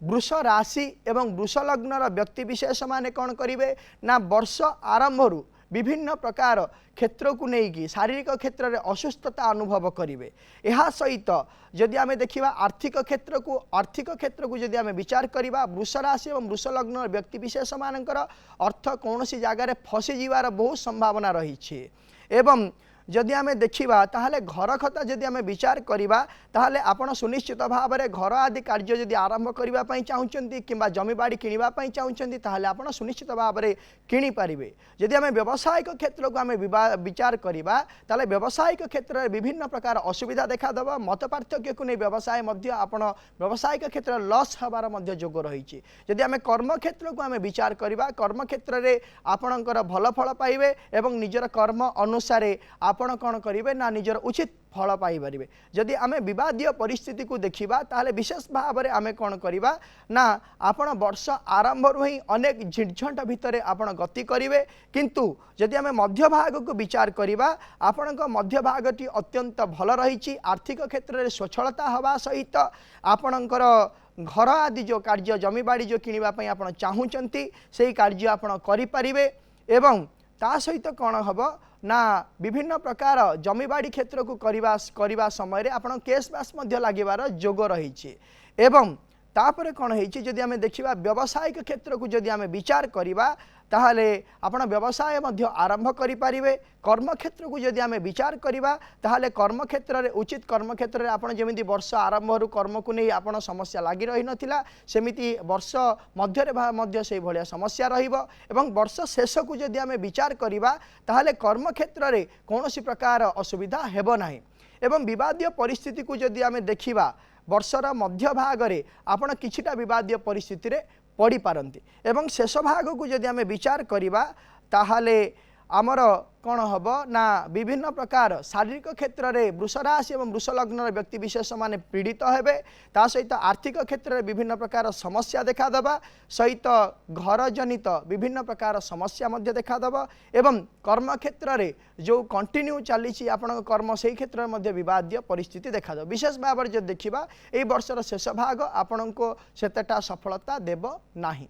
वृष राशि एवं वृष लग्नर व्यक्तिविशेष माने कौन करेंगे ना वर्ष आरंभ विभिन्न प्रकार क्षेत्र को लेकिन शारीरिक क्षेत्र में असुस्थता अनुभव करेंगे। यह सहित जदि आम देखा आर्थिक क्षेत्र को जदि आम विचार करवा वृष राशि और वृष लग्न व्यक्तिविशेष मानकर अर्थ कौन सी जगार फसीजार बहुत संभावना रही एवं जदि आम देखा ताहले घर कथा जदि आम विचार करवा ताहले आपण सुनिश्चित भाव में घर आदि कार्य जदि आरंभ करने चाहूँगी कि जमीबाड़ी किणापी चाहूँगी ताहले आपण सुनिश्चित भाव में किनीपारे। जदि आम व्यावसायिक क्षेत्र को आम विचार करवा ताहले व्यावसायिक क्षेत्र में विभिन्न प्रकार असुविधा देखादेव मत पार्थक्य को नहीं व्यवसाय आपण व्यावसायिक क्षेत्र लस हबार जोग रही। जदि आम कर्म क्षेत्र को आम विचार करवा कर्म क्षेत्र में आपणकर भल फल पाइबे एवं निजर कर्म अनुसार आपण कौन करेंगे ना निजर उचित फल पाइपर। जदि आम विवादीय परिस्थिति को देखा ताहले विशेष भाव में आम कौन करवा ना आपण वर्ष आरंभ ही अनेक झिझंट भितर आपण गति करेंगे किंतु जदि आम मध्य भाग को विचार करवा आपण मध्य भागटी अत्यंत भल रही। आर्थिक क्षेत्र में स्वच्छलता हवा सहित आपणकर घर आदि जो कार्य जमीबाड़ी जो किणापी आप चाहूँगी से कार्य आपण करें एवं ता सहित कौन हम ना विभिन्न प्रकार जमीबाड़ी क्षेत्र को करवा समय आपण केस बास लगिबार जोग रही एवं तापर कौन होती जदि आम देखा व्यावसायिक क्षेत्र को जदि आम विचार करवा ताहले आपण व्यवसाय आरंभ करें। कर्म क्षेत्र को जदि आम विचार करवा ताहले कर्म क्षेत्र में उचित कर्म क्षेत्र में आपण जमी वर्ष आरंभ कर्म को नहीं आपण समस्या लगी रही नाला सेमिति वर्ष मध्य से भाया समस्या एवं वर्ष शेष को जदि आम विचार करवा ताहले कर्म क्षेत्र में कौन सी प्रकार असुविधा हेब नाही एवं विवादीय परिस्थिति को जदि आम देखा वर्षर मध्य भागरे आपण किछिटा विवादीय परिस्थिति रे पड़ी पारंती एवं शेष भाग को जदि आम विचार करवा ताहले आमर कौन हम ना विभिन्न प्रकार शारीरिक क्षेत्र में वृष राशि और वृष लग्न व्यक्तिविशेष माने पीड़ित हेबे ता सहित आर्थिक क्षेत्र में विभिन्न प्रकार समस्या देखादेवा सहित घर जनित विभिन्न प्रकार समस्या देखादेव एवं कर्म क्षेत्र में जो कंटिन्यू चली आपण कर्म से क्षेत्र में विवादीय परिस्थिति देखा विशेष भाव में जो देखा यह वर्षर शेष भाग आपण को सेतेटा सफलता देव नाही।